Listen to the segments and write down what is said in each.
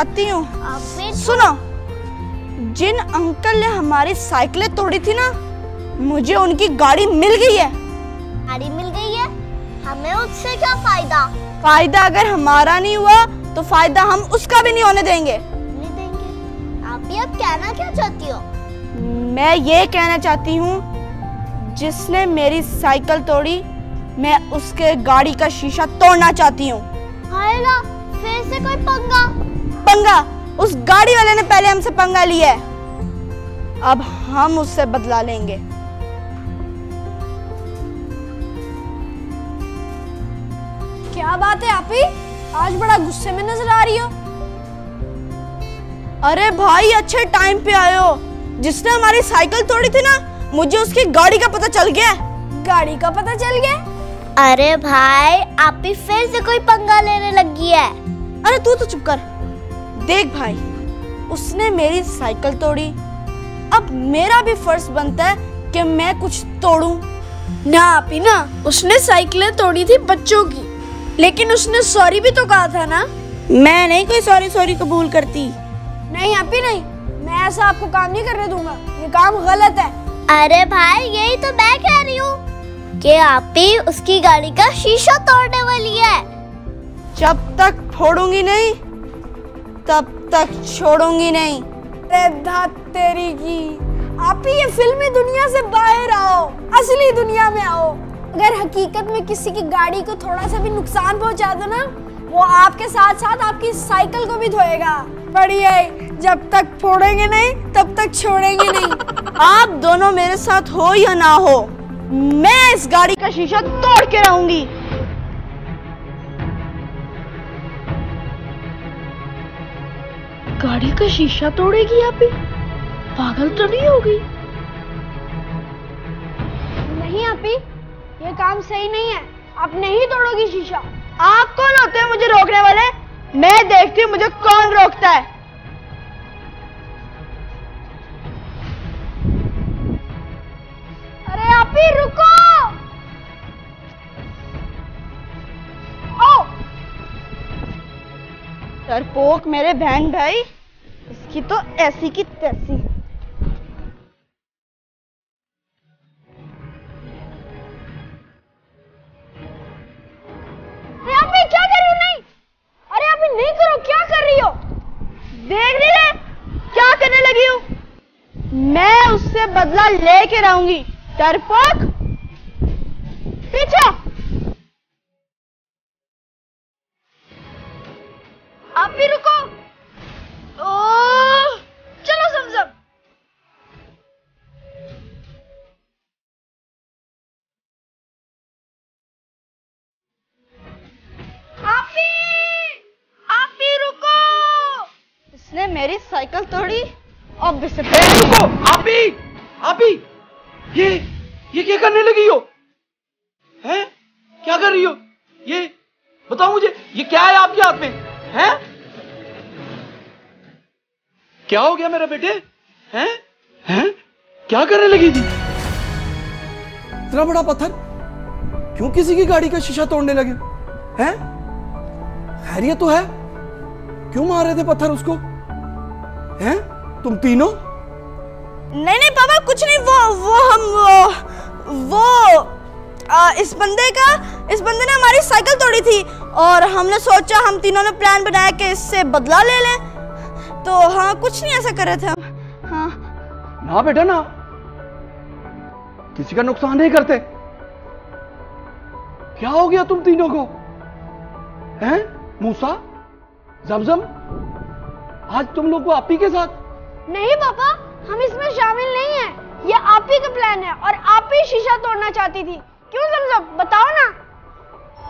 बताती हूँ। सुनो, जिन अंकल ने हमारी साइकिलें तोड़ी थी ना, मुझे उनकी गाड़ी मिल गई है। गाड़ी मिल गई है? हमें उससे क्या फायदा? फायदा अगर हमारा नहीं हुआ तो फायदा हम उसका भी नहीं होने देंगे। नहीं देंगे? आप ये अब कहना क्या चाहती हो? मैं ये कहना चाहती हूँ, जिसने मेरी साइकिल तोड़ी, मैं उसके गाड़ी का शीशा तोड़ना चाहती हूँ। हायला, फिर से कोई पंगा? पंगा? उस गाड़ी वाले ने पहले हमसे पंगा लिया है, अब हम उससे बदला लेंगे। क्या बात है आपी, आज बड़ा गुस्से में नजर आ रही हो। अरे भाई, अच्छे टाइम पे आए हो। जिसने हमारी साइकिल तोड़ी थी ना, मुझे उसकी गाड़ी का पता चल गया। गाड़ी का पता चल गया? अरे भाई, आपी फिर से कोई पंगा लेने लगी है। अरे तू तो चुप कर। देख भाई, उसने मेरी साइकिल तोड़ी, अब मेरा भी फर्ज बनता है कि मैं कुछ तोड़ूं। ना आपी ना, उसने साइकिलें तोड़ी थी बच्चों की, लेकिन उसने सॉरी भी तो कहा था ना। मैं नहीं कोई सॉरी कबूल करती। नहीं आपी नहीं, मैं ऐसा आपको काम नहीं करने दूंगा, ये काम गलत है। अरे भाई, यही तो मैं कह रही हूँ कि आपी उसकी गाड़ी का शीशा तोड़ने वाली है। जब तक फोड़ूंगी नहीं, तब तक छोड़ूंगी नहीं। अरे धात तेरी की, आपी ये फिल्मी दुनिया से बाहर आओ, असली दुनिया में आओ। अगर हकीकत में किसी की गाड़ी को थोड़ा सा भी नुकसान पहुंचा दो ना, वो आपके साथ साथ आपकी साइकिल को भी धोएगा। बढ़िया, जब तक फोड़ेंगे नहीं तब तक छोड़ेंगे नहीं। आप दोनों मेरे साथ हो या ना हो, मैं इस गाड़ी का शीशा तोड़ के रहूंगी। गाड़ी का शीशा तोड़ेगी आपी? पागल तो नहीं होगी? नहीं आपी, ये काम सही नहीं है, आप नहीं तोड़ोगी शीशा। आप कौन होते हैं मुझे रोकने वाले? मैं देखती हूँ मुझे कौन रोकता है। अरे आपी रुको। ओ! डरपोक मेरे बहन भाई, इसकी तो ऐसी की तैसी। अरे आपी क्या कर रही हो? नहीं, अरे आपी नहीं करो, क्या कर रही हो? देख नहीं रहे क्या करने लगी हूँ? मैं उससे बदला लेके रहूंगी। डरपोक, पीछे। आप भी रुको। चलो समझम। आप भी रुको। इसने मेरी साइकिल तोड़ी, अब इसे रुको। आप ही ये क्या करने लगी हो? हैं? क्या कर रही हो? ये बताओ मुझे, ये क्या है आपके हाथ में? हैं? क्या हो गया मेरे बेटे? हैं? हैं? क्या करने लगी थी? इतना बड़ा पत्थर क्यों किसी की गाड़ी का शीशा तोड़ने लगे? हैं? खैरियत तो है? क्यों मार रहे थे पत्थर उसको? हैं? तुम तीनों? नहीं पापा, कुछ नहीं। इस बंदे ने हमारी साइकिल तोड़ी थी और हमने सोचा, हम तीनों ने प्लान बनाया कि इससे बदला ले लें। तो हाँ, कुछ नहीं ऐसा कर रहे थे हम। हाँ ना बेटा ना, किसी का नुकसान नहीं करते। क्या हो गया तुम तीनों को? हैं? मूसा, जमजम, आज तुम लोग को आपी के साथ? नहीं पापा, हम इसमें शामिल नहीं हैं। ये आप ही का प्लान है और आप ही शीशा तोड़ना चाहती थी। क्यों जमजम, बताओ ना।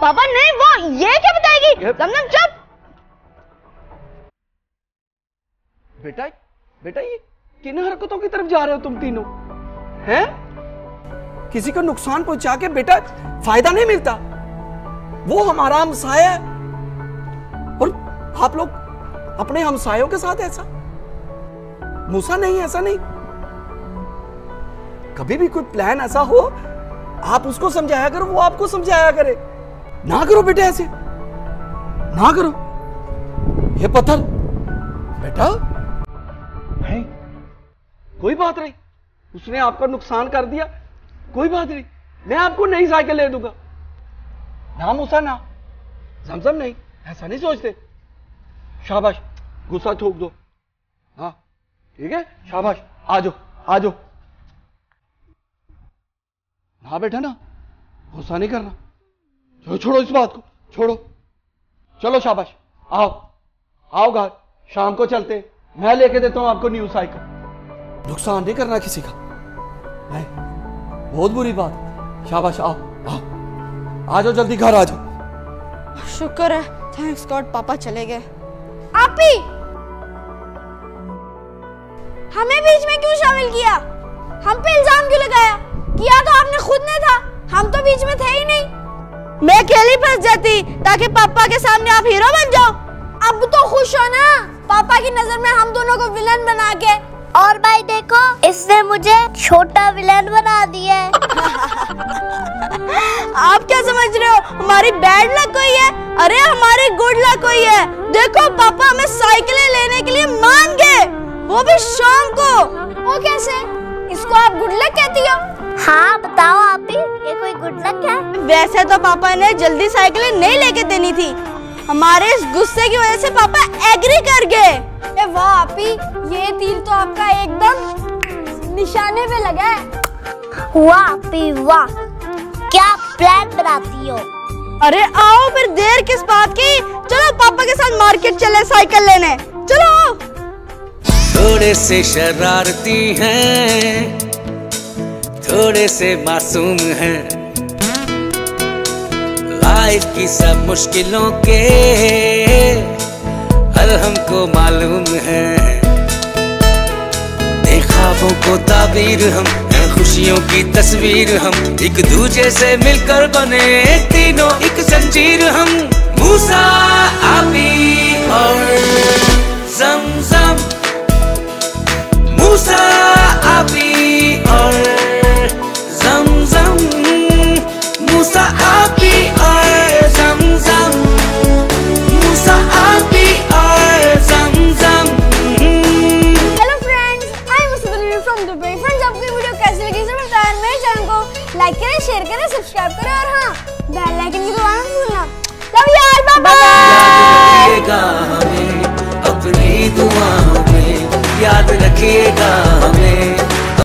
पापा नहीं, वो ये क्या बताएगी? जमजम चुप। बेटा ये किन हरकतों की तरफ जा रहे हो तुम तीनों? हैं? किसी को नुकसान पहुंचा के बेटा फायदा नहीं मिलता। वो हमारा हमसाया है और आप लोग अपने हमसायों के साथ ऐसा। मूसा नहीं, ऐसा नहीं। कभी भी कोई प्लान ऐसा हो, आप उसको समझाया करो, वो आपको समझाया करे। ना करो बेटे, ऐसे ना करो। ये पत्थर बेटा नहीं, कोई बात नहीं, उसने आपका नुकसान कर दिया, कोई बात नहीं, मैं आपको नई साइकिल ले दूंगा। ना मूसा ना, जमजम नहीं, ऐसा नहीं सोचते। शाबाश, गुस्सा थूक दो। हाँ ठीक है, शाबाश, आ जाओ आ जाओ। हाँ बेटा ना, गुस्सा नहीं करना। चलो छोड़ो इस बात को, छोड़ो। चलो शाबाश, आओ आओ घर, शाम को चलते, मैं लेके देता हूं आपको न्यू साइकिल। नुकसान नहीं करना किसी का, नहीं, बहुत बुरी बात। शाबाश, आओ आओ, आ जाओ जल्दी, घर आ जाओ। शुक्र है, थैंक्स गॉड पापा चले गए। आपी, हमें बीच में क्यों शामिल किया? हम पे इल्जाम क्यों लगाया? किया तो आपने खुद ने था, हम तो बीच में थे ही नहीं। मैं अकेली फंस जाती ताकि पापा के सामने आप हीरो बन जाओ। अब तो खुश हो ना, पापा की नजर में हम दोनों को विलन बना के। और भाई देखो, इसने मुझे छोटा विलन बना दिया है। आप क्या समझ रहे हो, हमारी बैड लक कोई है? अरे हमारी गुड लक कोई है। देखो पापा हमें साइकिलें लेने के लिए मान गए, वो भी शाम को। वो कैसे? इसको आप गुड लक कहती हो? हाँ बताओ आप ही, ये कोई गुड लक है? वैसे तो पापा ने जल्दी साइकिलें नहीं लेके देनी थी, हमारे इस गुस्से की वजह से पापा एग्री कर गए। वाह आपी, ये तीर तो आपका एकदम निशाने पे लगा है। वाह आपी वाह, क्या प्लान बनाती हो। अरे आओ फिर, देर किस बात की, चलो पापा के साथ मार्केट चले साइकिल लेने, चलो। थोड़े से शरारती हैं, थोड़े से मासूम हैं, लाइफ की सब मुश्किलों के हल हमको मालूम है। ख्वाबों को ताबीर हम, खुशियों की तस्वीर हम, एक दूजे से मिलकर बने तीनों एक जंजीर हम। मूसा, आपी और जमजम, मूसा, आपी और जमजम, मूसा, आपी और जमजम, मूसा, आपी और Zamzam. Hello friends, I am Sudarshan from Dubai. Friends, आपको ये वीडियो कैसी लगी जरूर बताएं। मेरे चैनल को लाइक करें, शेयर करें, सब्सक्राइब करें और हाँ, बेल आइकन की दबाना मत भूलना। Love you all, bye bye. अपनी दुआओं में याद रखिएगा हमें।